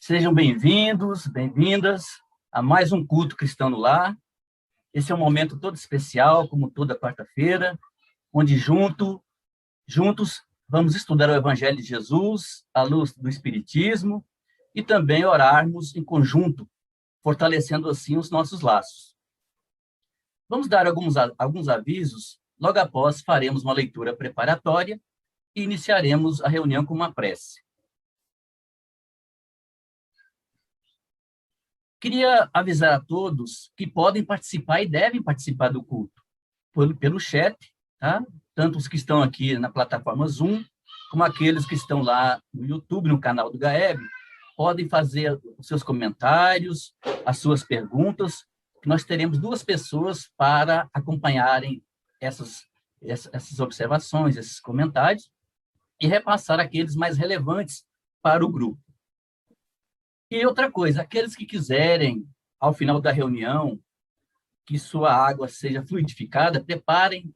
Sejam bem-vindos, bem-vindas a mais um culto cristão no lar. Esse é um momento todo especial, como toda quarta-feira, onde juntos vamos estudar o Evangelho de Jesus à luz do Espiritismo e também orarmos em conjunto, fortalecendo assim os nossos laços. Vamos dar alguns avisos, logo após faremos uma leitura preparatória e iniciaremos a reunião com uma prece. Queria avisar a todos que podem participar e devem participar do culto pelo chat, tá? Tanto os que estão aqui na plataforma Zoom, como aqueles que estão lá no YouTube, no canal do GAEB, podem fazer os seus comentários, as suas perguntas, que nós teremos 2 pessoas para acompanharem essas observações, esses comentários, e repassar aqueles mais relevantes para o grupo. E outra coisa, aqueles que quiserem, ao final da reunião, que sua água seja fluidificada, preparem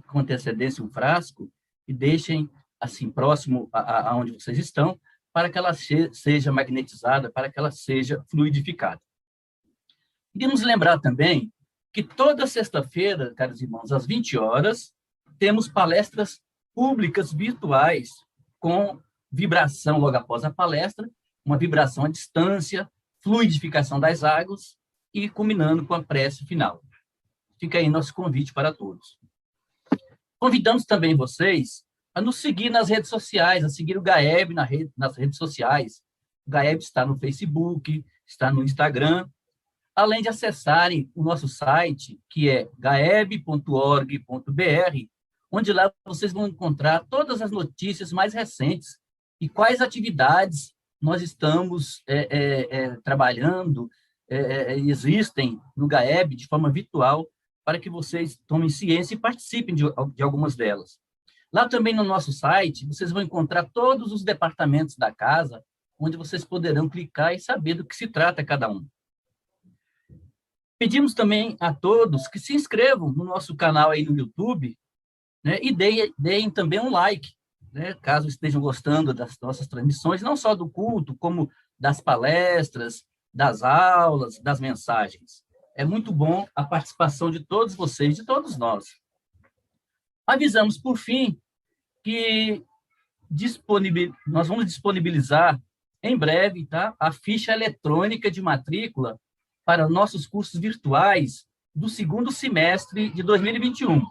com antecedência um frasco e deixem assim próximo a onde vocês estão, para que ela seja magnetizada, para que ela seja fluidificada. Queríamos lembrar também que toda sexta-feira, caros irmãos, às 20 horas, temos palestras públicas virtuais com vibração logo após a palestra, uma vibração à distância, fluidificação das águas e culminando com a prece final. Fica aí nosso convite para todos. Convidamos também vocês a nos seguir nas redes sociais, a seguir o GAEB nas redes sociais. O GAEB está no Facebook, está no Instagram, além de acessarem o nosso site, que é gaeb.org.br, onde lá vocês vão encontrar todas as notícias mais recentes e quais atividades nós estamos trabalhando, existem no GAEB de forma virtual, para que vocês tomem ciência e participem de algumas delas. Lá também no nosso site, vocês vão encontrar todos os departamentos da casa, onde vocês poderão clicar e saber do que se trata cada um. Pedimos também a todos que se inscrevam no nosso canal aí no YouTube, né, e deem também um like, né, caso estejam gostando das nossas transmissões, não só do culto, como das palestras, das aulas, das mensagens. É muito bom a participação de todos vocês, de todos nós. Avisamos, por fim, que nós vamos disponibilizar em breve, tá, a ficha eletrônica de matrícula para nossos cursos virtuais do segundo semestre de 2021.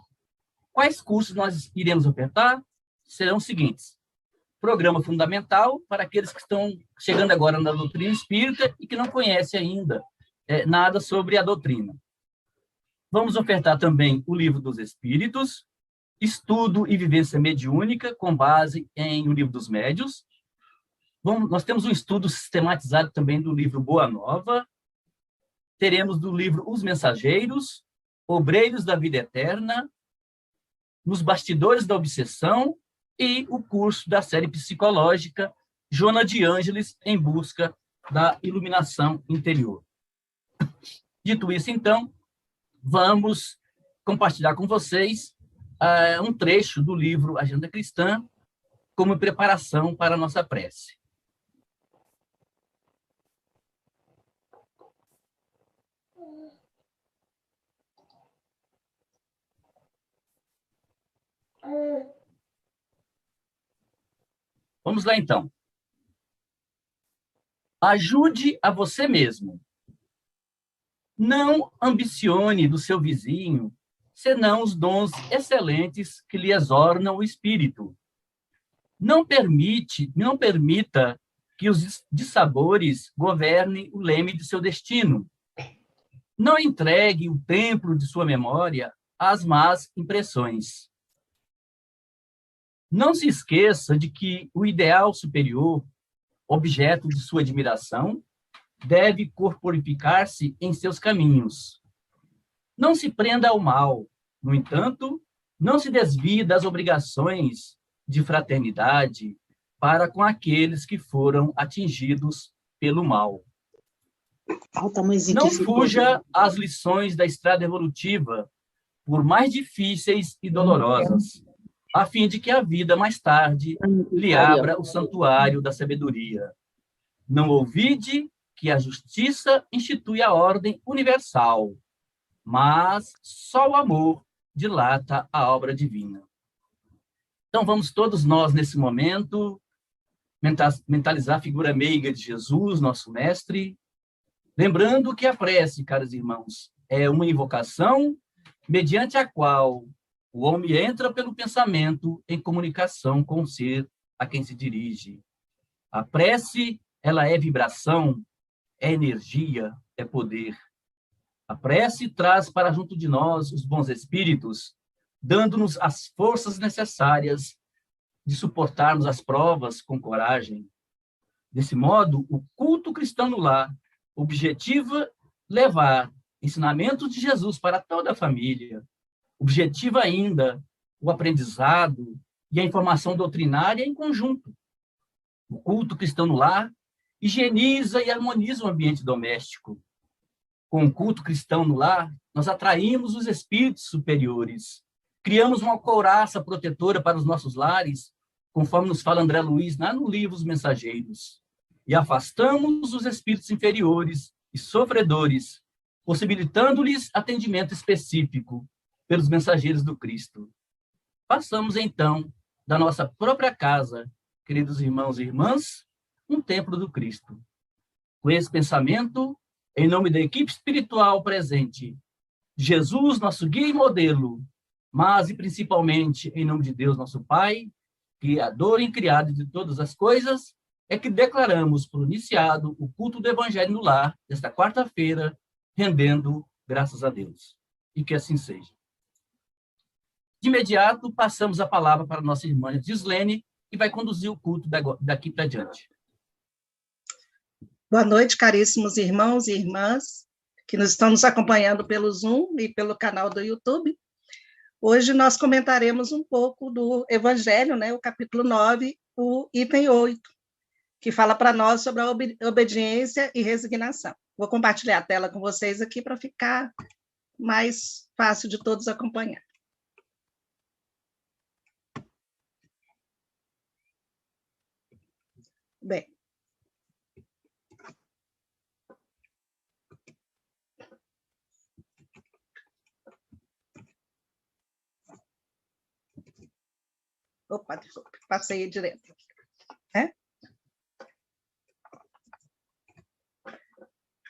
Quais cursos nós iremos ofertar? Serão os seguintes: programa fundamental para aqueles que estão chegando agora na doutrina espírita e que não conhecem ainda nada sobre a doutrina. Vamos ofertar também o Livro dos Espíritos, estudo e vivência mediúnica com base em O Livro dos Médiuns. Nós temos um estudo sistematizado também do livro Boa Nova. Teremos do livro Os Mensageiros, Obreiros da Vida Eterna, Nos Bastidores da Obsessão, e o curso da série psicológica Joana de Ângeles em busca da iluminação interior. Dito isso, então, vamos compartilhar com vocês um trecho do livro Agenda Cristã como preparação para a nossa prece. Vamos lá, então. Ajude a você mesmo. Não ambicione do seu vizinho, senão os dons excelentes que lhe exornam o espírito. Não permita que os dissabores governem o leme de seu destino. Não entregue o templo de sua memória às más impressões. Não se esqueça de que o ideal superior, objeto de sua admiração, deve corporificar-se em seus caminhos. Não se prenda ao mal, no entanto, não se desvie das obrigações de fraternidade para com aqueles que foram atingidos pelo mal. Não fuja às lições da estrada evolutiva, por mais difíceis e dolorosas, a fim de que a vida, mais tarde, lhe abra o santuário da sabedoria. Não ouvide que a justiça institui a ordem universal, mas só o amor dilata a obra divina. Então, vamos todos nós, nesse momento, mentalizar a figura meiga de Jesus, nosso mestre, lembrando que a prece, caros irmãos, é uma invocação mediante a qual o homem entra pelo pensamento em comunicação com o ser a quem se dirige. A prece, ela é vibração, é energia, é poder. A prece traz para junto de nós os bons espíritos, dando-nos as forças necessárias de suportarmos as provas com coragem. Desse modo, o culto cristão no lar objetiva levar ensinamentos de Jesus para toda a família. Objetiva ainda o aprendizado e a informação doutrinária em conjunto. O culto cristão no lar higieniza e harmoniza o ambiente doméstico. Com o culto cristão no lar, nós atraímos os espíritos superiores, criamos uma couraça protetora para os nossos lares, conforme nos fala André Luiz lá no livro Os Mensageiros, e afastamos os espíritos inferiores e sofredores, possibilitando-lhes atendimento específico pelos mensageiros do Cristo. Façamos, então, da nossa própria casa, queridos irmãos e irmãs, um templo do Cristo. Com esse pensamento, em nome da equipe espiritual presente, Jesus, nosso guia e modelo, mas e principalmente em nome de Deus, nosso Pai, Criador e Criado de todas as coisas, é que declaramos por iniciado o culto do Evangelho no lar, desta quarta-feira, rendendo graças a Deus. E que assim seja. De imediato, passamos a palavra para a nossa irmã Gislene, que vai conduzir o culto daqui para diante. Boa noite, caríssimos irmãos e irmãs que estão nos acompanhando pelo Zoom e pelo canal do YouTube. Hoje nós comentaremos um pouco do Evangelho, né, o capítulo 9, o item 8, que fala para nós sobre a obediência e resignação. Vou compartilhar a tela com vocês aqui para ficar mais fácil de todos acompanhar. Bem, opa, desculpa, passei direto.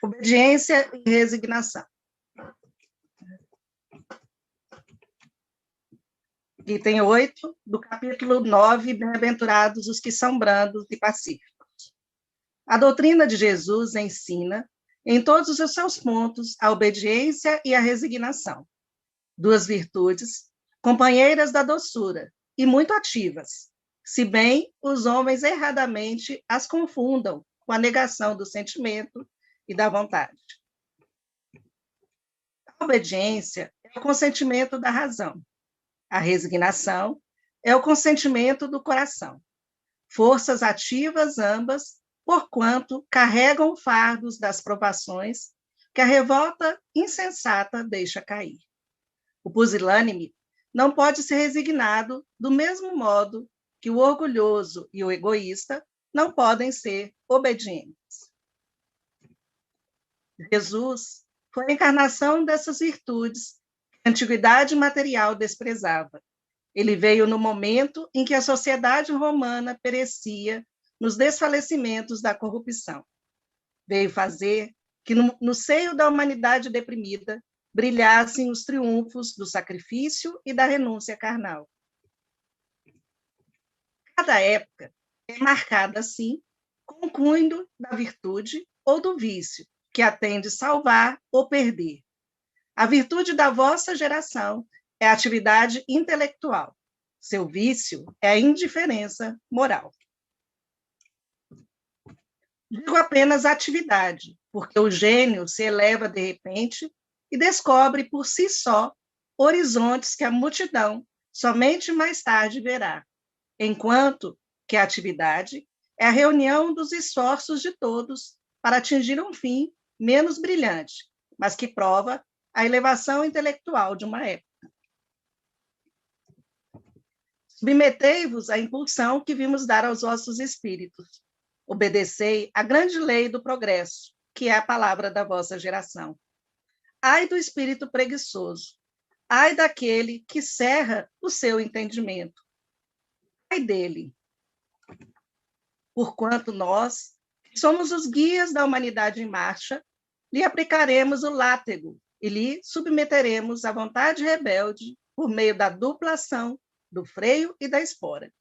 Obediência e resignação. Item 8 do capítulo 9, Bem-aventurados os que são brandos e pacíficos. A doutrina de Jesus ensina, em todos os seus pontos, a obediência e a resignação, duas virtudes, companheiras da doçura e muito ativas, se bem os homens erradamente as confundam com a negação do sentimento e da vontade. A obediência é o consentimento da razão. A resignação é o consentimento do coração. Forças ativas ambas, porquanto carregam fardos das provações que a revolta insensata deixa cair. O pusilânime não pode ser resignado do mesmo modo que o orgulhoso e o egoísta não podem ser obedientes. Jesus foi a encarnação dessas virtudes que a antiguidade material desprezava. Ele veio no momento em que a sociedade romana perecia nos desfalecimentos da corrupção. Veio fazer que no seio da humanidade deprimida brilhassem os triunfos do sacrifício e da renúncia carnal. Cada época é marcada, assim, com o cunho da virtude ou do vício, que atende salvar ou perder. A virtude da vossa geração é a atividade intelectual. Seu vício é a indiferença moral. Digo apenas atividade, porque o gênio se eleva de repente e descobre por si só horizontes que a multidão somente mais tarde verá, enquanto que a atividade é a reunião dos esforços de todos para atingir um fim menos brilhante, mas que prova a elevação intelectual de uma época. Submetei-vos à impulsão que vimos dar aos vossos espíritos. Obedecei à grande lei do progresso, que é a palavra da vossa geração. Ai do espírito preguiçoso, ai daquele que cerra o seu entendimento. Ai dele, porquanto nós, que somos os guias da humanidade em marcha, lhe aplicaremos o látego e lhe submeteremos à vontade rebelde por meio da dupla ação do freio e da espora.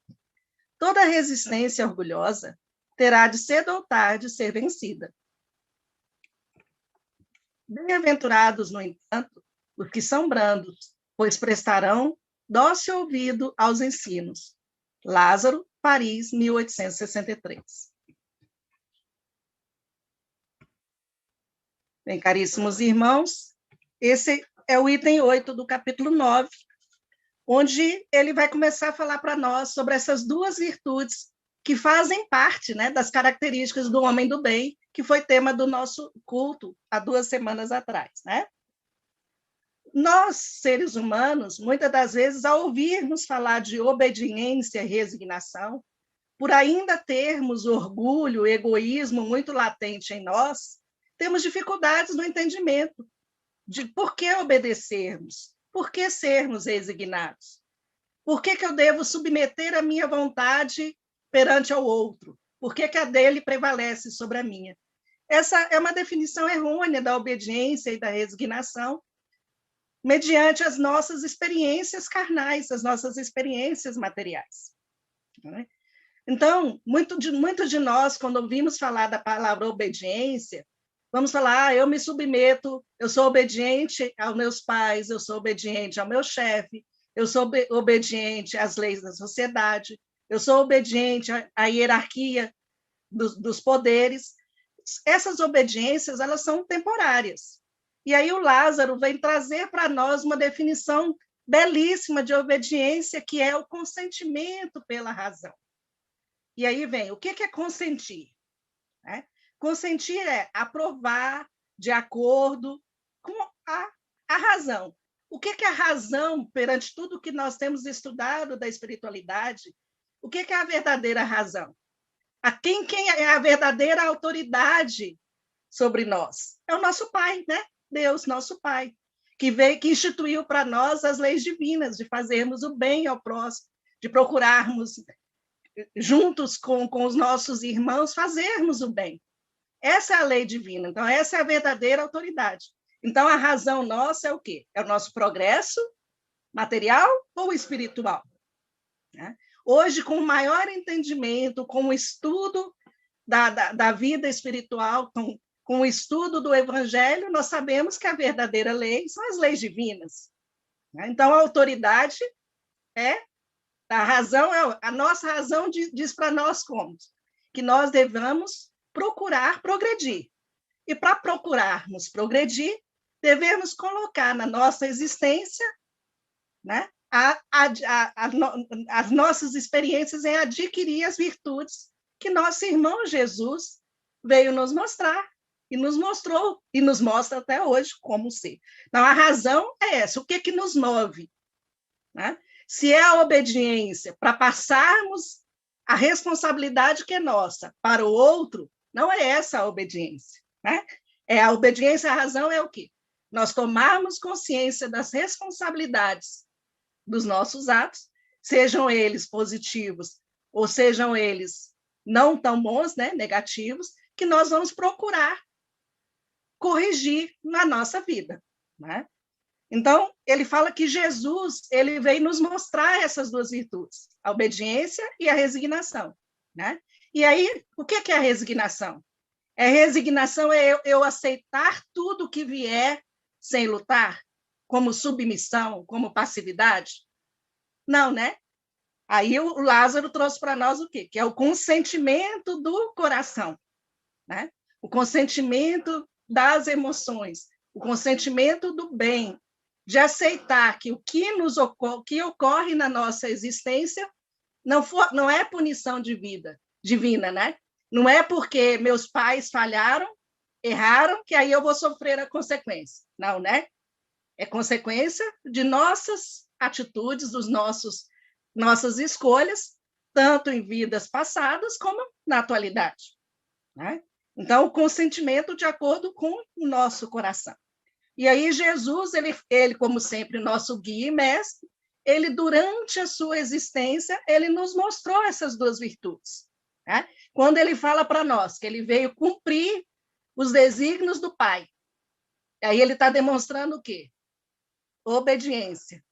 Toda resistência orgulhosa terá de cedo ou tarde ser vencida. Bem-aventurados, no entanto, os que são brandos, pois prestarão dócil ouvido aos ensinos. Lázaro, Paris, 1863. Bem, caríssimos irmãos, esse é o item 8 do capítulo 9, onde ele vai começar a falar para nós sobre essas duas virtudes que fazem parte, né, das características do homem do bem, que foi tema do nosso culto há 2 semanas atrás, né? Nós, seres humanos, muitas das vezes, ao ouvirmos falar de obediência e resignação, por ainda termos orgulho, egoísmo muito latente em nós, temos dificuldades no entendimento de por que obedecermos, por que sermos resignados, por que eu devo submeter a minha vontade perante ao outro, por que a dele prevalece sobre a minha. Essa é uma definição errônea da obediência e da resignação, mediante as nossas experiências carnais, as nossas experiências materiais. Então, muito de nós, quando ouvimos falar da palavra obediência, vamos falar, eu me submeto, eu sou obediente aos meus pais, eu sou obediente ao meu chefe, eu sou obediente às leis da sociedade, eu sou obediente à hierarquia dos poderes. Essas obediências, elas são temporárias. E aí o Lázaro vem trazer para nós uma definição belíssima de obediência, que é o consentimento pela razão. E aí vem, o que é consentir? Consentir é aprovar de acordo com a razão. O que é a razão perante tudo que nós temos estudado da espiritualidade? O que é a verdadeira razão? Quem é a verdadeira autoridade sobre nós? É o nosso Pai, né? Deus, nosso Pai, que instituiu para nós as leis divinas, de fazermos o bem ao próximo, de procurarmos, juntos com os nossos irmãos, fazermos o bem. Essa é a lei divina, então essa é a verdadeira autoridade. Então a razão nossa é o quê? É o nosso progresso material ou espiritual? Hoje, com o maior entendimento, com o estudo da vida espiritual, com o estudo do Evangelho, nós sabemos que a verdadeira lei são as leis divinas. Então, a autoridade a razão, a nossa razão diz para nós como? Que nós devemos procurar progredir. E para procurarmos progredir, devemos colocar na nossa existência, né, as nossas experiências em adquirir as virtudes que nosso irmão Jesus veio nos mostrar, e nos mostrou, e nos mostra até hoje como ser. Então, a razão é essa, o que nos move? Né? Se é a obediência para passarmos a responsabilidade que é nossa para o outro, não é essa a obediência. Né? A obediência à razão é o quê? Nós tomarmos consciência das responsabilidades dos nossos atos, sejam eles positivos ou sejam eles não tão bons, né, negativos, que nós vamos procurar corrigir na nossa vida. Né? Então, ele fala que Jesus ele veio nos mostrar essas duas virtudes, a obediência e a resignação. Né? E aí, o que é a resignação? Resignação é eu aceitar tudo que vier sem lutar, como submissão, como passividade? Não, né? Aí o Lázaro trouxe para nós o quê? Que é o consentimento do coração, né? O consentimento das emoções, o consentimento do bem, de aceitar que o que ocorre na nossa existência não é punição divina, né? Não é porque meus pais falharam, erraram, que aí eu vou sofrer a consequência. Não, né? É consequência de nossas atitudes, nossas escolhas, tanto em vidas passadas como na atualidade. né? Então, o consentimento de acordo com o nosso coração. E aí, Jesus, ele, como sempre, nosso guia e mestre, ele, durante a sua existência, ele nos mostrou essas duas virtudes. Né? Quando ele fala para nós que ele veio cumprir os desígnios do Pai, aí ele está demonstrando o quê? Obediência.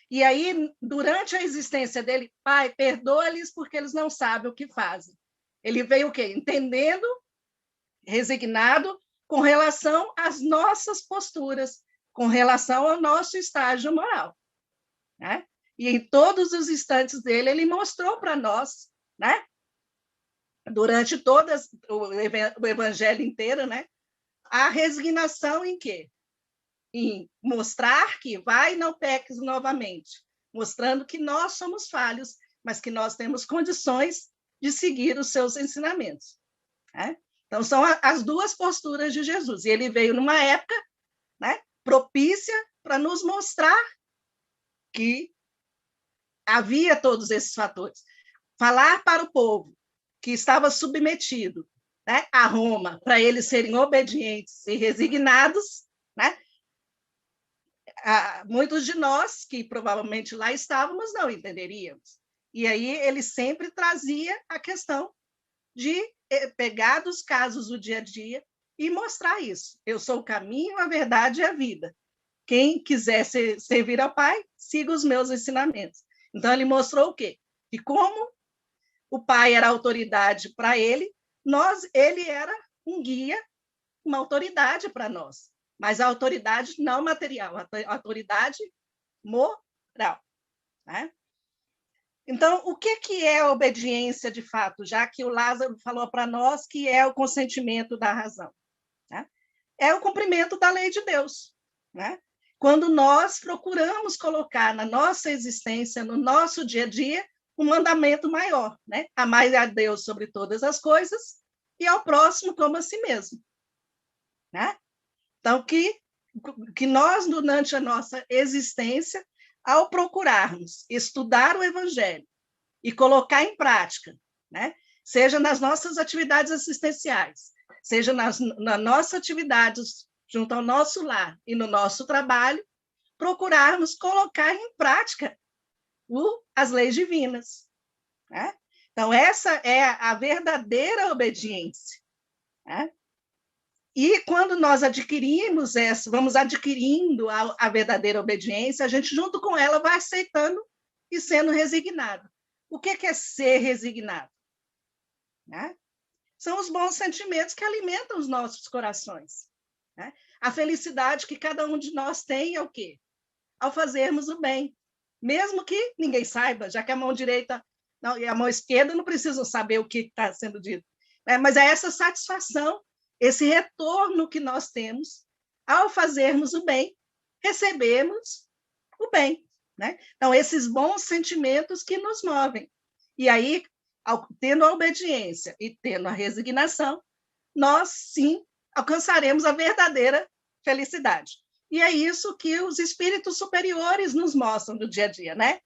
E aí, durante a existência dele, Pai, perdoa-lhes porque eles não sabem o que fazem. Ele veio o quê? Entendendo, resignado, com relação às nossas posturas, com relação ao nosso estágio moral. Né? E em todos os instantes dele, ele mostrou para nós, né? Durante o evangelho inteiro, né? A resignação em quê? Em mostrar que vai e não peques novamente, mostrando que nós somos falhos, mas que nós temos condições de seguir os seus ensinamentos. Né? Então, são as duas posturas de Jesus. E ele veio numa época, né, propícia para nos mostrar que havia todos esses fatores. Falar para o povo que estava submetido, né, a Roma, para eles serem obedientes e resignados, né? Muitos de nós, que provavelmente lá estávamos, não entenderíamos. E aí ele sempre trazia a questão de pegar dos casos do dia a dia e mostrar isso. Eu sou o caminho, a verdade e a vida. Quem quiser servir ao Pai, siga os meus ensinamentos. Então, ele mostrou o quê? Que como o Pai era autoridade para ele, ele era um guia, uma autoridade para nós. Mas a autoridade não material, a autoridade moral. Né? Então, o que é a obediência de fato? Já que o Lázaro falou para nós que é o consentimento da razão. Né? É o cumprimento da lei de Deus. Né? Quando nós procuramos colocar na nossa existência, no nosso dia a dia, um mandamento maior. Né? Amar a Deus sobre todas as coisas e ao próximo como a si mesmo. Né? Então, que nós, durante a nossa existência, ao procurarmos estudar o Evangelho e colocar em prática, né? Seja nas nossas atividades assistenciais, seja nas nossas atividades junto ao nosso lar e no nosso trabalho, procurarmos colocar em prática as leis divinas. Né? Então, essa é a verdadeira obediência. Né? E quando nós adquirimos essa, vamos adquirindo a verdadeira obediência, a gente, junto com ela, vai aceitando e sendo resignado. O que é ser resignado? Né? São os bons sentimentos que alimentam os nossos corações. Né? A felicidade que cada um de nós tem é o quê? Ao fazermos o bem. Mesmo que ninguém saiba, já que a mão direita e a mão esquerda não precisam saber o que está sendo dito. Né? Mas é essa satisfação, esse retorno que nós temos ao fazermos o bem, recebemos o bem. Né? Então, esses bons sentimentos que nos movem. E aí, tendo a obediência e tendo a resignação, nós, sim, alcançaremos a verdadeira felicidade. E é isso que os espíritos superiores nos mostram no dia a dia, né?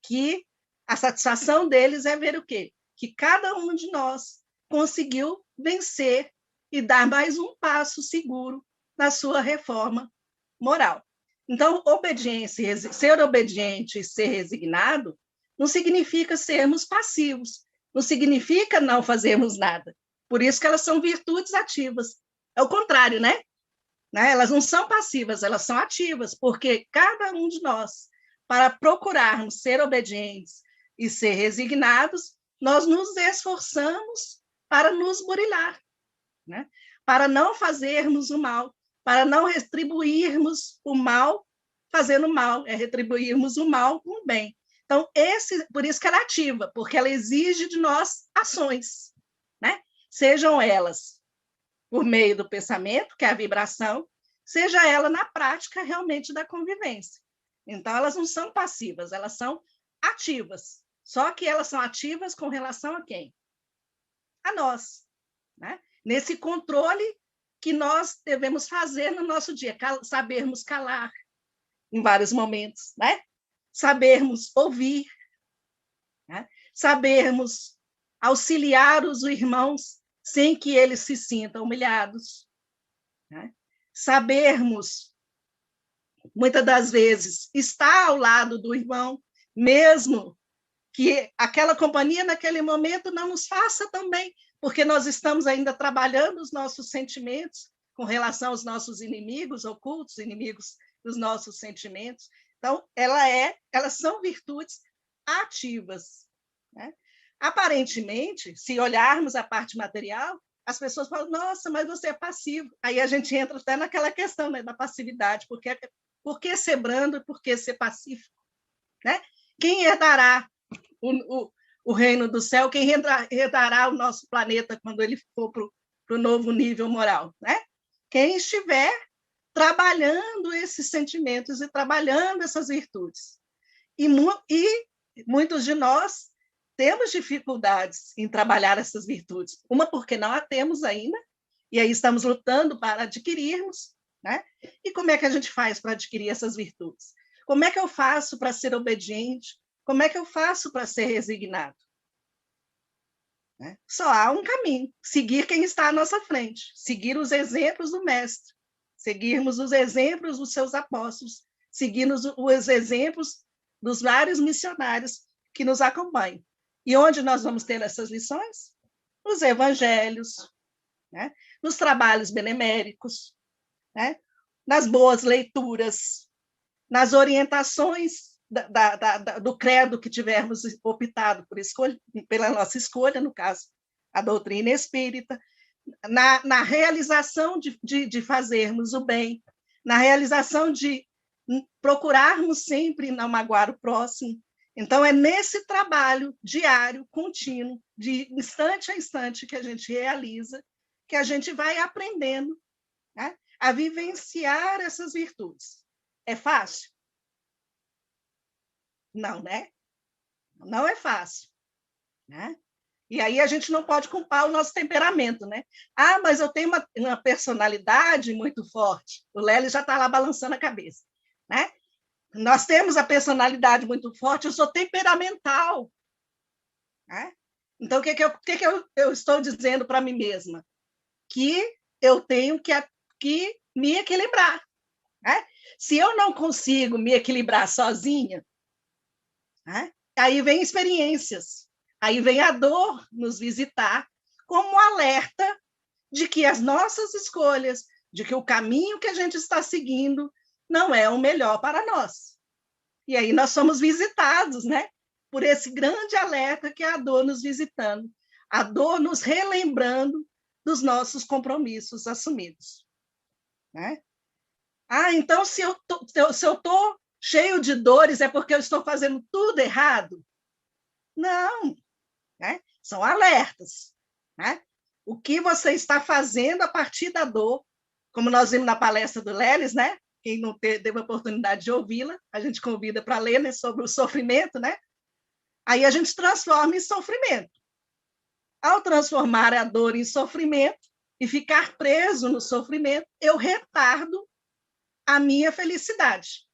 Que a satisfação deles é ver o quê? Que cada um de nós conseguiu vencer e dar mais um passo seguro na sua reforma moral. Então, obediência, ser obediente e ser resignado não significa sermos passivos, não significa não fazermos nada. Por isso que elas são virtudes ativas. É o contrário, né? Elas não são passivas, elas são ativas, porque cada um de nós, para procurarmos ser obedientes e ser resignados, nós nos esforçamos para nos burilar, né? Para não fazermos o mal, para não retribuirmos o mal fazendo mal, é retribuirmos o mal com o bem. Então, por isso que ela é ativa, porque ela exige de nós ações, né? Sejam elas por meio do pensamento, que é a vibração, seja ela na prática realmente da convivência. Então, elas não são passivas, elas são ativas. Só que elas são ativas com relação a quem? A nós. Né? Nesse controle que nós devemos fazer no nosso dia, sabermos calar em vários momentos, né? Sabermos ouvir, né? Sabermos auxiliar os irmãos sem que eles se sintam humilhados, né? Sabermos, muitas das vezes, estar ao lado do irmão, mesmo que aquela companhia, naquele momento, não nos faça tão bem, porque nós estamos ainda trabalhando os nossos sentimentos com relação aos nossos inimigos ocultos, inimigos dos nossos sentimentos. Então, elas são virtudes ativas, né? Aparentemente, se olharmos a parte material, as pessoas falam, nossa, mas você é passivo. Aí a gente entra até naquela questão, né, da passividade, por que ser brando e por que ser pacífico? Né? Quem herdará o reino do céu? Quem herdará o nosso planeta quando ele for para o novo nível moral? Né? Quem estiver trabalhando esses sentimentos e trabalhando essas virtudes. E muitos de nós temos dificuldades em trabalhar essas virtudes. Uma, porque não a temos ainda, e aí estamos lutando para adquirirmos. Né? E como é que a gente faz para adquirir essas virtudes? Como é que eu faço para ser obediente? Como é que eu faço para ser resignado? Né? Só há um caminho: seguir quem está à nossa frente, seguir os exemplos do Mestre, seguirmos os exemplos dos seus apóstolos, seguirmos os exemplos dos vários missionários que nos acompanham. E onde nós vamos ter essas lições? Nos evangelhos, né? Nos trabalhos beneméricos, né? Nas boas leituras, nas orientações do credo que tivermos optado pela nossa escolha, no caso, a doutrina espírita, na realização de fazermos o bem, na realização de procurarmos sempre não magoar o próximo. Então, é nesse trabalho diário, contínuo, de instante a instante que a gente realiza, que a gente vai aprendendo, né, a vivenciar essas virtudes. É fácil? Não, né? Não é fácil, né? E aí a gente não pode culpar o nosso temperamento, né? Ah, mas eu tenho uma personalidade muito forte. O Lélio já está lá balançando a cabeça, né? Nós temos a personalidade muito forte, eu sou temperamental, né? Então, o que eu estou dizendo para mim mesma? Que eu tenho que me equilibrar, né? Se eu não consigo me equilibrar sozinha, né? Aí vem experiências, aí vem a dor nos visitar como alerta de que as nossas escolhas, de que o caminho que a gente está seguindo não é o melhor para nós. E aí nós somos visitados, né, por esse grande alerta que é a dor nos visitando, a dor nos relembrando dos nossos compromissos assumidos. Né? Ah, então se eu estou cheio de dores é porque eu estou fazendo tudo errado? Não, né? São alertas. Né? O que você está fazendo a partir da dor, como nós vimos na palestra do Lelis, né? Quem não teve a oportunidade de ouvi-la, a gente convida para ler, né, sobre o sofrimento, né? Aí a gente transforma em sofrimento. Ao transformar a dor em sofrimento e ficar preso no sofrimento, eu retardo a minha felicidade.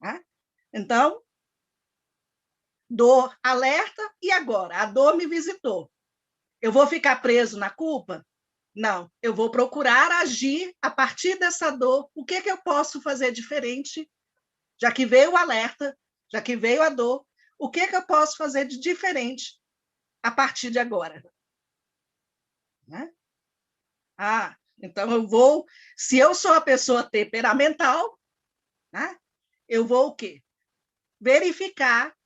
Né? Então, dor, alerta, e agora? A dor me visitou. Eu vou ficar preso na culpa? Não, eu vou procurar agir a partir dessa dor. O que eu posso fazer diferente? Já que veio o alerta, já que veio a dor, o que eu posso fazer de diferente a partir de agora? Né? Ah, então eu vou, se eu sou a pessoa temperamental, né, eu vou o quê? Verificar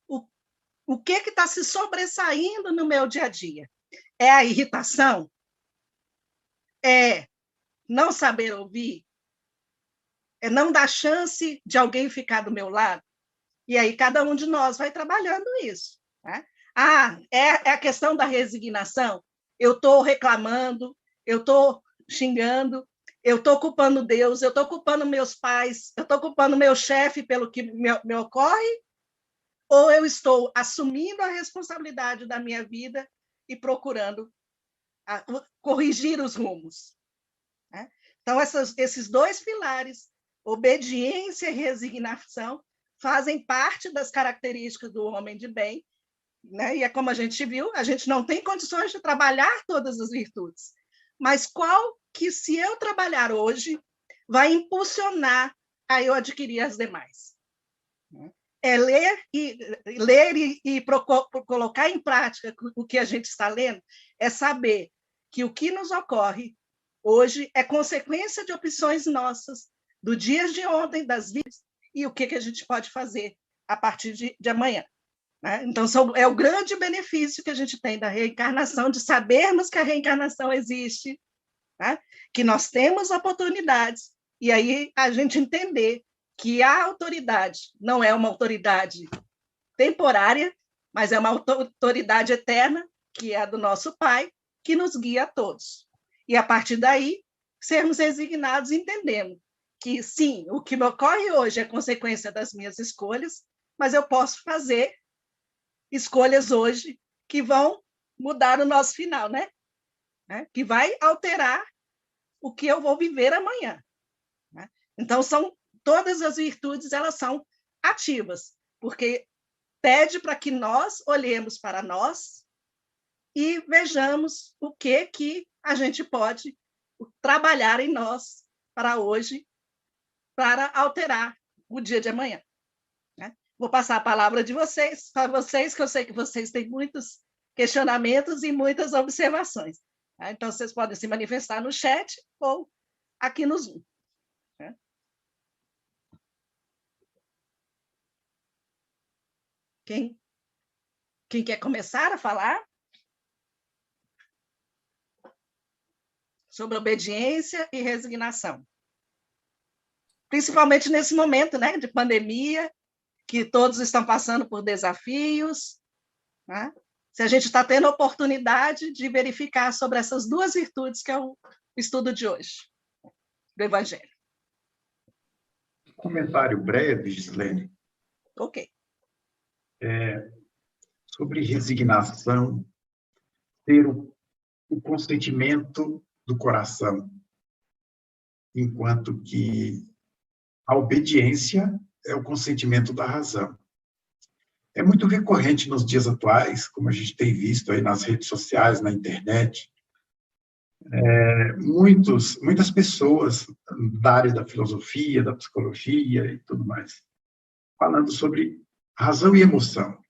o que está se sobressaindo no meu dia a dia. É a irritação? É não saber ouvir? É não dar chance de alguém ficar do meu lado? E aí cada um de nós vai trabalhando isso. Né? Ah, é a questão da resignação? Eu estou reclamando, eu estou xingando, eu estou culpando Deus, eu estou culpando meus pais, eu estou culpando meu chefe pelo que me ocorre? Ou eu estou assumindo a responsabilidade da minha vida e procurando corrigir os rumos? Né? Então, esses dois pilares, obediência e resignação, fazem parte das características do homem de bem, né? E é como a gente viu, a gente não tem condições de trabalhar todas as virtudes. Mas qual que, se eu trabalhar hoje, vai impulsionar a eu adquirir as demais? É ler e colocar em prática o que a gente está lendo, é saber que o que nos ocorre hoje é consequência de opções nossas, do dia de ontem, das vidas, e o que a gente pode fazer a partir de amanhã. Né? Então, é o grande benefício que a gente tem da reencarnação, de sabermos que a reencarnação existe, né? Que nós temos oportunidades, e aí a gente entender que a autoridade não é uma autoridade temporária, mas é uma autoridade eterna, que é a do nosso Pai, que nos guia a todos. E, a partir daí, sermos resignados, entendendo que, sim, o que me ocorre hoje é consequência das minhas escolhas, mas eu posso fazer escolhas hoje que vão mudar o nosso final, né? Que vai alterar o que eu vou viver amanhã. Né? Então, todas as virtudes, elas são ativas, porque pede para que nós olhemos para nós e vejamos o que a gente pode trabalhar em nós para hoje, para alterar o dia de amanhã. Né? Vou passar a palavra de vocês, para vocês, que eu sei que vocês têm muitos questionamentos e muitas observações. Tá? Então, vocês podem se manifestar no chat ou aqui no Zoom. Né? Quem quer começar a falar? Sobre obediência e resignação. Principalmente nesse momento, né, de pandemia, que todos estão passando por desafios, né? Se a gente está tendo a oportunidade de verificar sobre essas duas virtudes, que é o estudo de hoje, do Evangelho. Comentário breve, Gislene. Ok. Sobre resignação, ter o consentimento do coração, enquanto que a obediência é o consentimento da razão. É muito recorrente nos dias atuais, como a gente tem visto aí nas redes sociais, na internet, muitas pessoas da área da filosofia, da psicologia e tudo mais, falando sobre razão e emoção.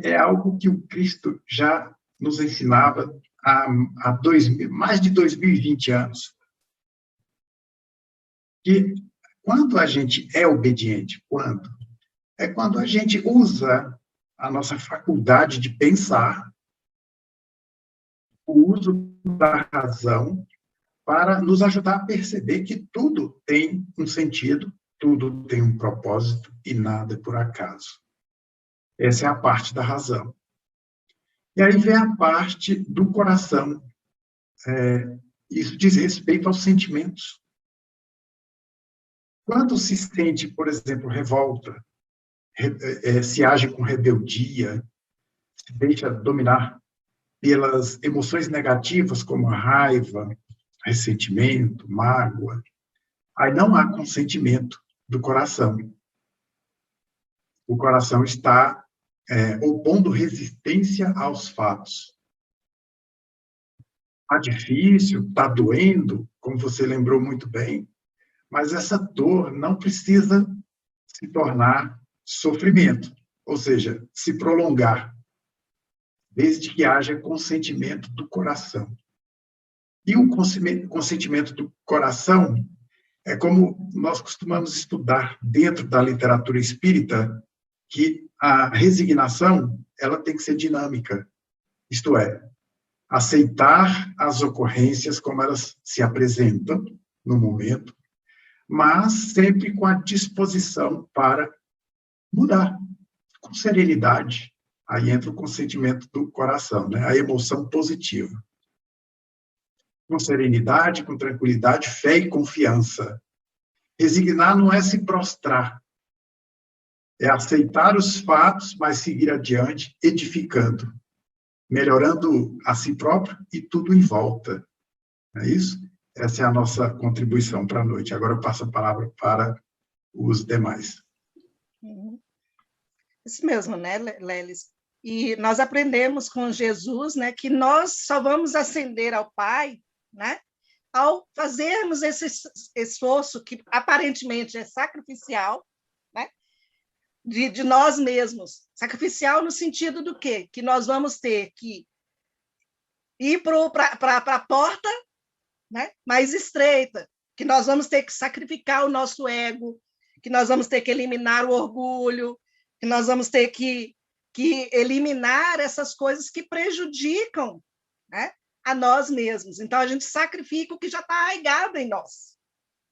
É algo que o Cristo já nos ensinava há mais de 2020 anos. Que quando a gente é obediente, é quando a gente usa a nossa faculdade de pensar, o uso da razão, para nos ajudar a perceber que tudo tem um sentido, tudo tem um propósito e nada é por acaso. Essa é a parte da razão. E aí vem a parte do coração. Isso diz respeito aos sentimentos. Quando se sente, por exemplo, revolta, se age com rebeldia, se deixa dominar pelas emoções negativas, como a raiva, ressentimento, mágoa, aí não há consentimento do coração. O coração está opondo resistência aos fatos. Está difícil, está doendo, como você lembrou muito bem, mas essa dor não precisa se tornar sofrimento, ou seja, se prolongar, desde que haja consentimento do coração. E o consentimento do coração é como nós costumamos estudar dentro da literatura espírita, que a resignação ela tem que ser dinâmica, isto é, aceitar as ocorrências como elas se apresentam no momento, mas sempre com a disposição para mudar, com serenidade. Aí entra o consentimento do coração, né? A emoção positiva. Com serenidade, com tranquilidade, fé e confiança. Resignar não é se prostrar, é aceitar os fatos, mas seguir adiante, edificando, melhorando a si próprio e tudo em volta. Não é isso? Essa é a nossa contribuição para a noite. Agora eu passo a palavra para os demais. Isso mesmo, né, Lelis? E nós aprendemos com Jesus, né, que nós só vamos ascender ao Pai, né, ao fazermos esse esforço que aparentemente é sacrificial, né, de nós mesmos. Sacrificial no sentido do quê? Que nós vamos ter que ir para a porta, né, mais estreita, que nós vamos ter que sacrificar o nosso ego, que nós vamos ter que eliminar o orgulho, que nós vamos ter que eliminar essas coisas que prejudicam, né, a nós mesmos. Então, a gente sacrifica o que já está arraigado em nós,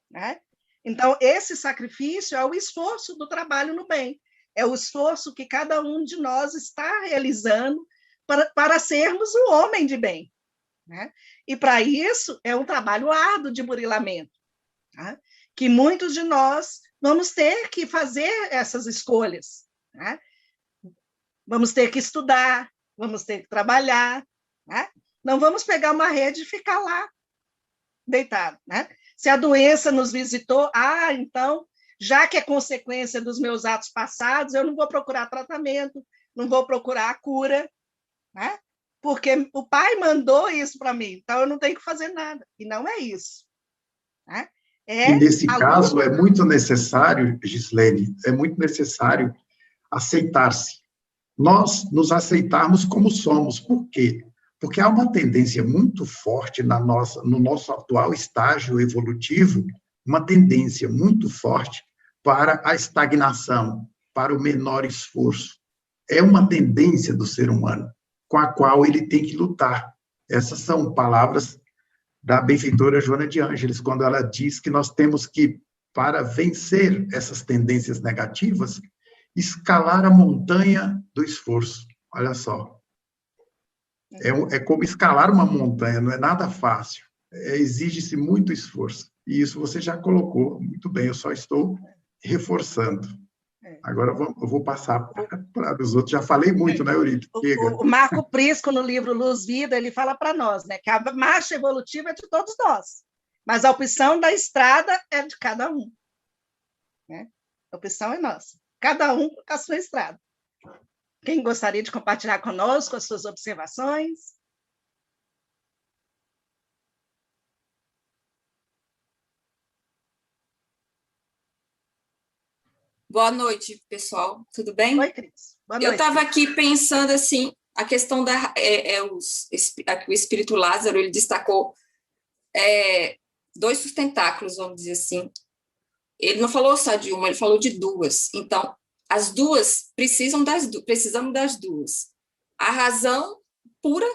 né? Então, esse sacrifício é o esforço do trabalho no bem, é o esforço que cada um de nós está realizando para sermos um homem de bem, né? E, para isso, é um trabalho árduo de burilamento, né? Que muitos de nós vamos ter que fazer essas escolhas, né? Vamos ter que estudar, vamos ter que trabalhar, né? Não vamos pegar uma rede e ficar lá deitado, né? Se a doença nos visitou, então, já que é consequência dos meus atos passados, eu não vou procurar tratamento, não vou procurar a cura, né? Porque o Pai mandou isso para mim, então eu não tenho que fazer nada. E não é isso, né? E nesse caso é muito necessário, Gislene, é muito necessário aceitar-se. Nós nos aceitarmos como somos. Por quê? Porque há uma tendência muito forte no nosso atual estágio evolutivo, uma tendência muito forte para a estagnação, para o menor esforço. É uma tendência do ser humano, com a qual ele tem que lutar. Essas são palavras da benfeitora Joana de Ângeles, quando ela diz que nós temos que, para vencer essas tendências negativas, escalar a montanha do esforço. Olha só. É como escalar uma montanha, não é nada fácil. Exige-se muito esforço. E isso você já colocou muito bem, eu só estou reforçando. Agora eu vou passar para os outros. Já falei muito, né, Eurito? O Marco Prisco, no livro Luz Vida, ele fala para nós, né, que a marcha evolutiva é de todos nós, mas a opção da estrada é de cada um, né? A opção é nossa, cada um com a sua estrada. Quem gostaria de compartilhar conosco as suas observações? Boa noite, pessoal. Tudo bem? Oi, Cris. Boa noite. Eu estava aqui pensando assim, a questão o espírito Lázaro, ele destacou 2 sustentáculos, vamos dizer assim. Ele não falou só de uma, ele falou de 2. Então, as duas precisamos das duas. A razão pura,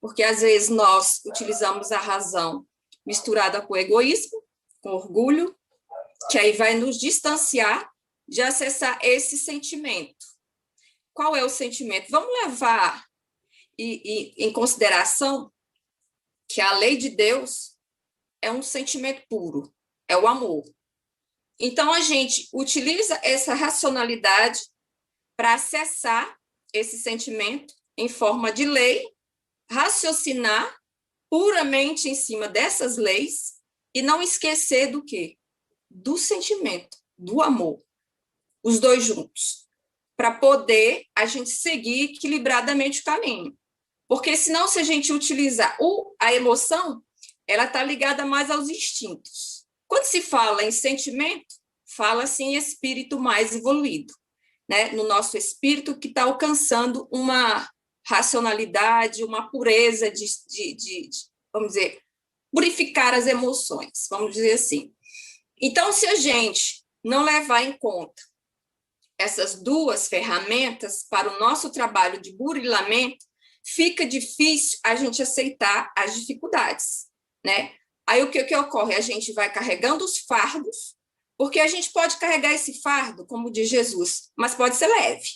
porque às vezes nós utilizamos a razão misturada com o egoísmo, com orgulho, que aí vai nos distanciar de acessar esse sentimento. Qual é o sentimento? Vamos levar em consideração que a lei de Deus é um sentimento puro, é o amor. Então, a gente utiliza essa racionalidade para acessar esse sentimento em forma de lei, raciocinar puramente em cima dessas leis e não esquecer do quê? Do sentimento, do amor, os dois juntos, para poder a gente seguir equilibradamente o caminho. Porque senão, se a gente utilizar a emoção, ela está ligada mais aos instintos. Quando se fala em sentimento, fala-se em espírito mais evoluído, né? No nosso espírito que está alcançando uma racionalidade, uma pureza de, vamos dizer, purificar as emoções, vamos dizer assim. Então, se a gente não levar em conta essas 2 ferramentas para o nosso trabalho de burilamento, fica difícil a gente aceitar as dificuldades, né? Aí o que ocorre? A gente vai carregando os fardos, porque a gente pode carregar esse fardo, como diz Jesus, mas pode ser leve.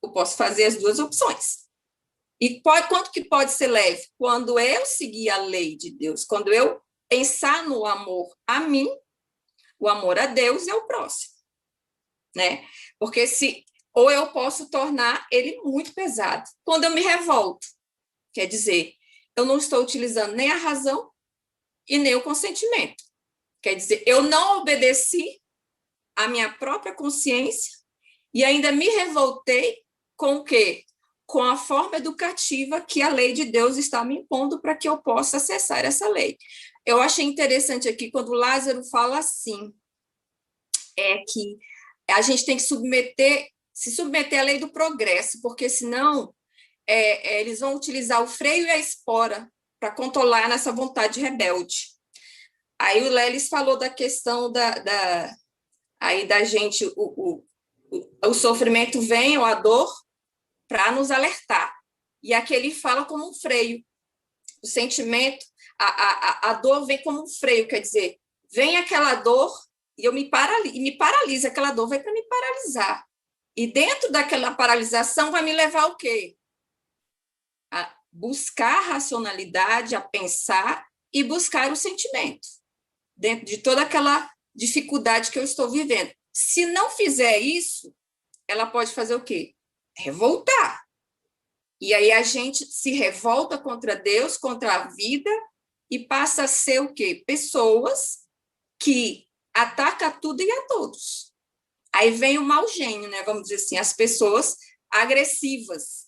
Eu posso fazer as 2 opções. E quanto que pode ser leve? Quando eu seguir a lei de Deus, quando eu pensar no amor a mim, o amor a Deus e ao próximo, né? Porque ou eu posso tornar ele muito pesado. Quando eu me revolto, quer dizer, eu não estou utilizando nem a razão e nem o consentimento. Quer dizer, eu não obedeci à minha própria consciência e ainda me revoltei com o quê? Com a forma educativa que a lei de Deus está me impondo para que eu possa acessar essa lei. Eu achei interessante aqui quando Lázaro fala assim, que a gente tem que se submeter à lei do progresso, porque senão eles vão utilizar o freio e a espora para controlar nessa vontade rebelde. Aí o Lelis falou da questão aí da gente, o sofrimento vem, ou a dor, para nos alertar. E aqui ele fala como um freio. O sentimento, a dor vem como um freio, quer dizer, vem aquela dor e me paralisa, aquela dor vai para me paralisar. E dentro daquela paralisação vai me levar ao quê? A buscar a racionalidade, a pensar e buscar o sentimento, dentro de toda aquela dificuldade que eu estou vivendo. Se não fizer isso, ela pode fazer o quê? Revoltar. E aí a gente se revolta contra Deus, contra a vida, e passa a ser o quê? Pessoas que atacam tudo e a todos. Aí vem o mau gênio, né? Vamos dizer assim, as pessoas agressivas,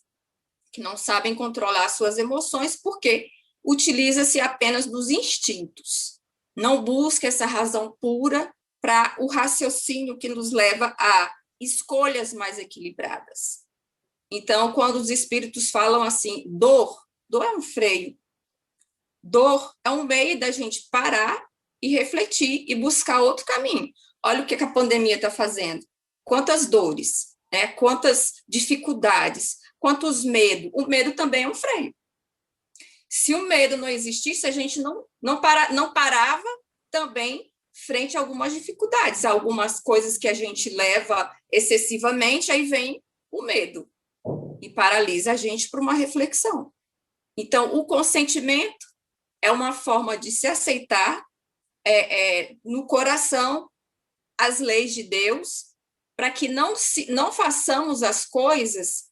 que não sabem controlar suas emoções, porque utiliza-se apenas dos instintos. Não busca essa razão pura para o raciocínio que nos leva a escolhas mais equilibradas. Então, quando os espíritos falam assim, dor é um freio. Dor é um meio da gente parar e refletir e buscar outro caminho. Olha o que a pandemia está fazendo. Quantas dores, né? Quantas dificuldades, quantos medos. O medo também é um freio. Se o medo não existisse, a gente não parava também frente a algumas dificuldades, algumas coisas que a gente leva excessivamente, aí vem o medo e paralisa a gente para uma reflexão. Então, o consentimento é uma forma de se aceitar no coração as leis de Deus, para que não façamos as coisas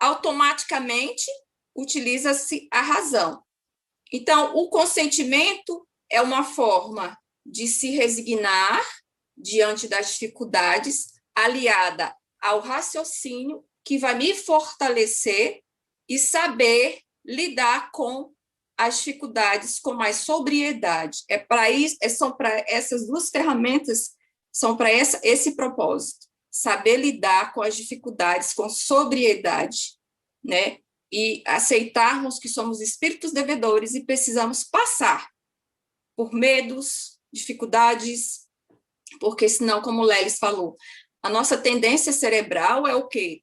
automaticamente, utiliza-se a razão. Então, o consentimento é uma forma de se resignar diante das dificuldades, aliada ao raciocínio que vai me fortalecer e saber lidar com as dificuldades com mais sobriedade. São para essas duas ferramentas, são para esse propósito, saber lidar com as dificuldades com sobriedade, né? E aceitarmos que somos espíritos devedores e precisamos passar por medos, dificuldades, porque senão, como o Lelis falou, a nossa tendência cerebral é o quê?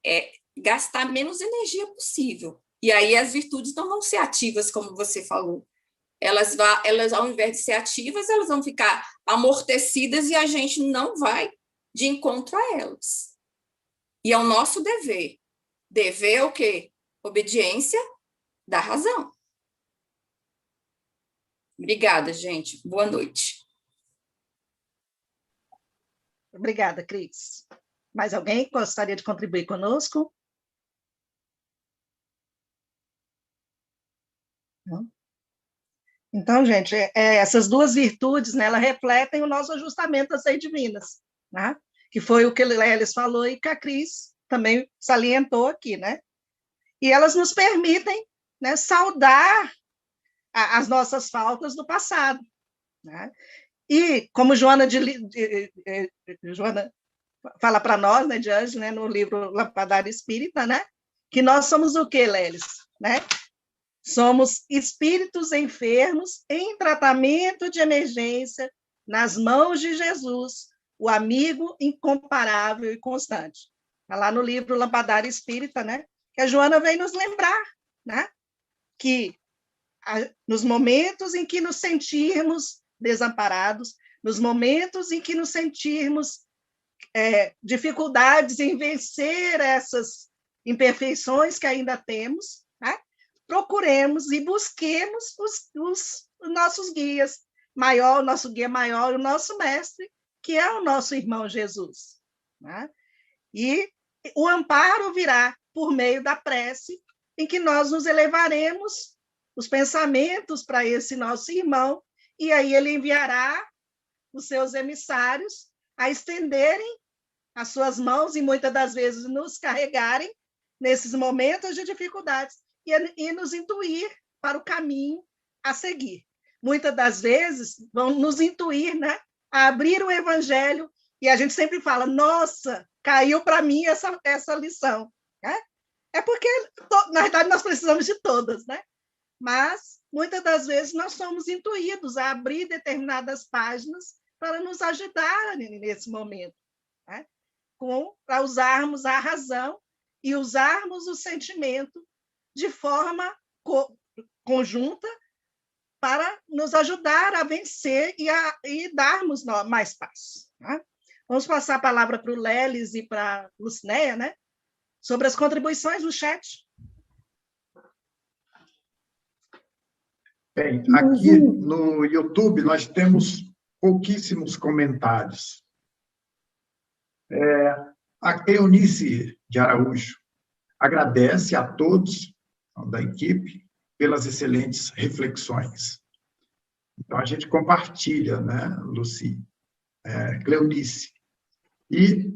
É gastar menos energia possível. E aí as virtudes não vão ser ativas, como você falou. Elas, ao invés de ser ativas, elas vão ficar amortecidas e a gente não vai de encontro a elas. E é o nosso dever. Dever é o quê? Obediência da razão. Obrigada, gente. Boa noite. Obrigada, Cris. Mais alguém gostaria de contribuir conosco? Não? Então, gente, essas duas virtudes, né, elas refletem o nosso ajustamento às leis divinas, né? Que foi o que Lelis falou e que a Cris também salientou aqui, né? E elas nos permitem, né, saudar as nossas faltas do passado, né? E, como Joana fala para nós, né, de hoje, né, no livro Lampadário Espírita, né, que nós somos o quê, Lelis? Né? Somos espíritos enfermos em tratamento de emergência nas mãos de Jesus, o amigo incomparável e constante. Está lá no livro Lampadário Espírita, né, que a Joana vem nos lembrar, né, que nos momentos em que nos sentirmos desamparados, nos momentos em que nos sentirmos dificuldades em vencer essas imperfeições que ainda temos, né? Procuremos e busquemos os nossos guias, o nosso guia maior, o nosso mestre, que é o nosso irmão Jesus, né? E o amparo virá por meio da prece, em que nós nos elevaremos os pensamentos para esse nosso irmão, e aí ele enviará os seus emissários a estenderem as suas mãos e muitas das vezes nos carregarem nesses momentos de dificuldades e nos intuir para o caminho a seguir. Muitas das vezes vão nos intuir, né, a abrir o evangelho, e a gente sempre fala, nossa, caiu para mim essa lição. Né? É porque, na verdade, nós precisamos de todas, né? Mas, muitas das vezes, nós somos intuídos a abrir determinadas páginas para nos ajudar nesse momento, né? Para usarmos a razão e usarmos o sentimento de forma conjunta para nos ajudar a vencer e darmos mais passos. Né? Vamos passar a palavra para o Lelis e para a Lucinéia, né? Sobre as contribuições no chat. Bem, aqui no YouTube nós temos pouquíssimos comentários. A Eunice de Araújo agradece a todos da equipe pelas excelentes reflexões. Então, a gente compartilha, né, Luci, Cleonice. E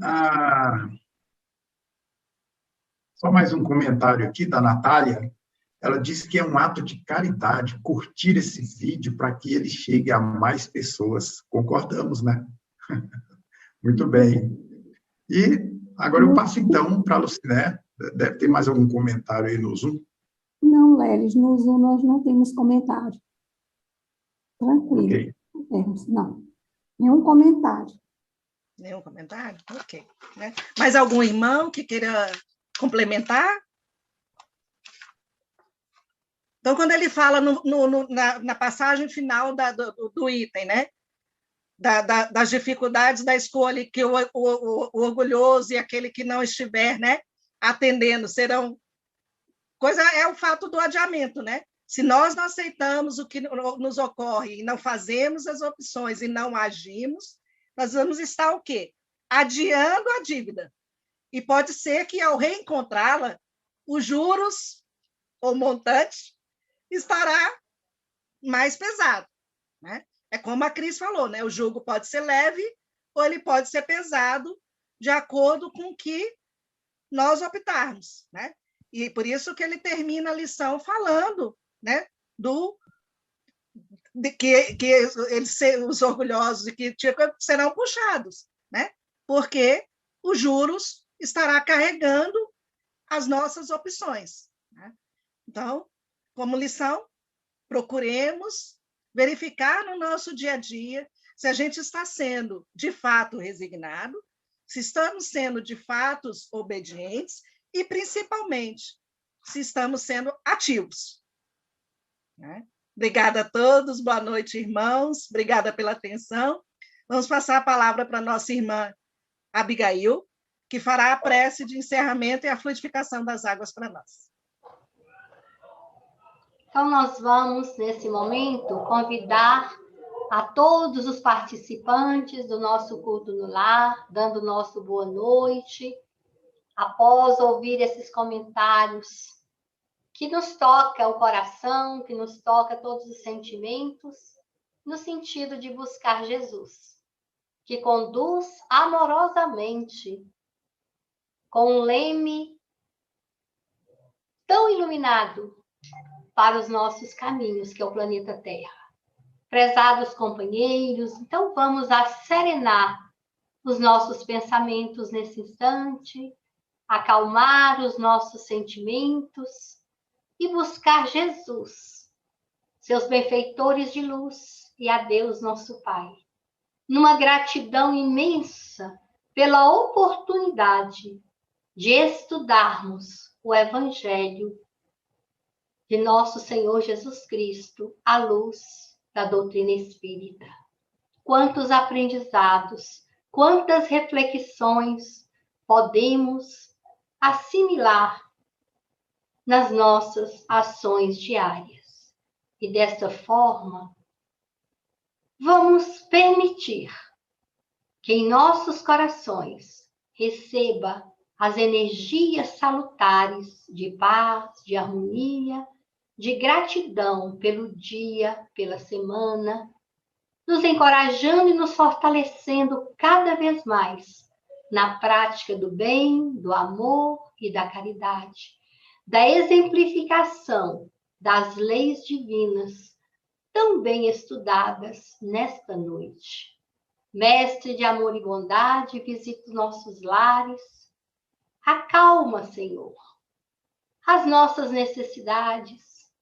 só mais um comentário aqui da Natália. Ela disse que é um ato de caridade curtir esse vídeo para que ele chegue a mais pessoas. Concordamos, né? Muito bem. E agora eu passo, então, para a Luciné. Deve ter mais algum comentário aí no Zoom? Não, Lelis, no Zoom nós não temos comentário. Tranquilo. Ok. Não temos, não. Nenhum comentário. Nenhum comentário? Ok. Né? Mais algum irmão que queira complementar? Então, quando ele fala na passagem final do item, né? Das dificuldades da escolha, que o orgulhoso e aquele que não estiver, né, atendendo serão... É o fato do adiamento, né? Se nós não aceitamos o que nos ocorre e não fazemos as opções e não agimos, nós vamos estar o quê? Adiando a dívida. E pode ser que, ao reencontrá-la, os juros ou montante estará mais pesado. Né? É como a Cris falou, né? O jugo pode ser leve ou ele pode ser pesado, de acordo com o que nós optarmos. Né? E por isso que ele termina a lição falando, né, de que eles, os orgulhosos e que serão puxados, né? Porque os juros estará carregando as nossas opções. Né? Então, como lição, procuremos verificar no nosso dia a dia se a gente está sendo, de fato, resignado, se estamos sendo, de fato, obedientes e, principalmente, se estamos sendo ativos. Né? Obrigada a todos, boa noite, irmãos, obrigada pela atenção. Vamos passar a palavra para a nossa irmã Abigail, que fará a prece de encerramento e a fluidificação das águas para nós. Então, nós vamos, nesse momento, convidar a todos os participantes do nosso culto no lar, dando nosso boa noite, após ouvir esses comentários que nos toca o coração, que nos toca todos os sentimentos, no sentido de buscar Jesus, que conduz amorosamente, com um leme tão iluminado para os nossos caminhos, que é o planeta Terra. Prezados companheiros, então vamos serenar os nossos pensamentos nesse instante, acalmar os nossos sentimentos, e buscar Jesus, seus benfeitores de luz, e a Deus nosso Pai, numa gratidão imensa pela oportunidade de estudarmos o Evangelho de nosso Senhor Jesus Cristo, à luz da doutrina espírita. Quantos aprendizados, quantas reflexões podemos assimilar nas nossas ações diárias. E dessa forma, vamos permitir que em nossos corações receba as energias salutares de paz, de harmonia, de gratidão pelo dia, pela semana, nos encorajando e nos fortalecendo cada vez mais na prática do bem, do amor e da caridade, da exemplificação das leis divinas, tão bem estudadas nesta noite. Mestre de amor e bondade, visita os nossos lares. Acalma, Senhor, as nossas necessidades.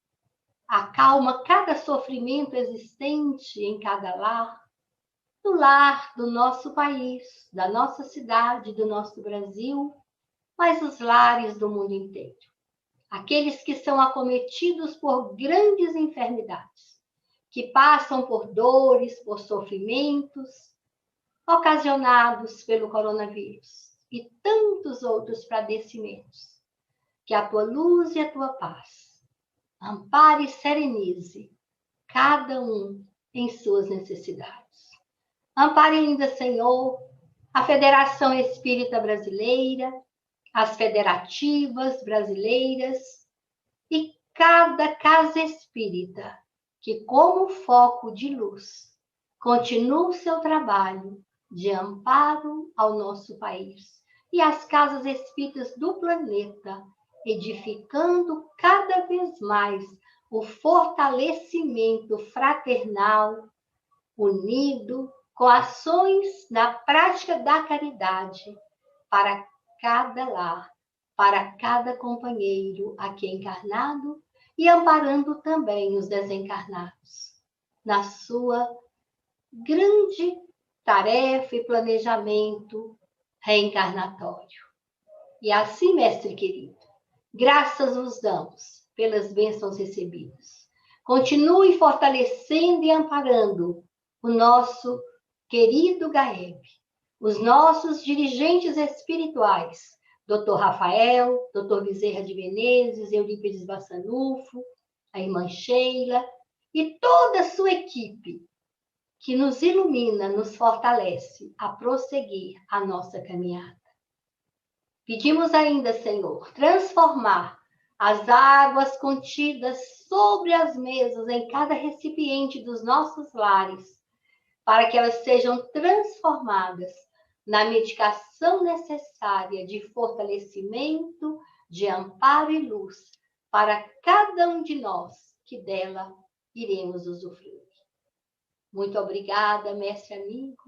Acalma cada sofrimento existente em cada lar, no lar do nosso país, da nossa cidade, do nosso Brasil, mas os lares do mundo inteiro. Aqueles que são acometidos por grandes enfermidades, que passam por dores, por sofrimentos, ocasionados pelo coronavírus e tantos outros padecimentos. Que a tua luz e a tua paz ampare e serenize cada um em suas necessidades. Ampare ainda, Senhor, a Federação Espírita Brasileira, as federativas brasileiras e cada casa espírita que, como foco de luz, continua o seu trabalho de amparo ao nosso país e às casas espíritas do planeta, edificando cada vez mais o fortalecimento fraternal, unido, com ações na prática da caridade para cada lar, para cada companheiro aqui encarnado e amparando também os desencarnados na sua grande tarefa e planejamento reencarnatório. E assim, mestre querido, graças vos damos pelas bênçãos recebidas. Continue fortalecendo e amparando o nosso querido GAEB, os nossos dirigentes espirituais, Dr. Rafael, Dr. Bezerra de Menezes, Eurípides Bassanufo, a irmã Sheila e toda a sua equipe, que nos ilumina, nos fortalece a prosseguir a nossa caminhada. Pedimos ainda, Senhor, transformar as águas contidas sobre as mesas em cada recipiente dos nossos lares, para que elas sejam transformadas na medicação necessária de fortalecimento, de amparo e luz para cada um de nós que dela iremos usufruir. Muito obrigada, mestre amigo,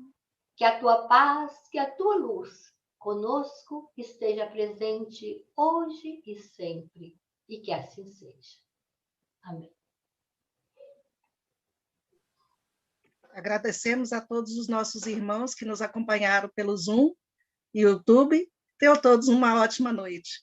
que a tua paz, que a tua luz conosco esteja presente hoje e sempre, e que assim seja. Amém. Agradecemos a todos os nossos irmãos que nos acompanharam pelo Zoom e YouTube. Tenham todos uma ótima noite.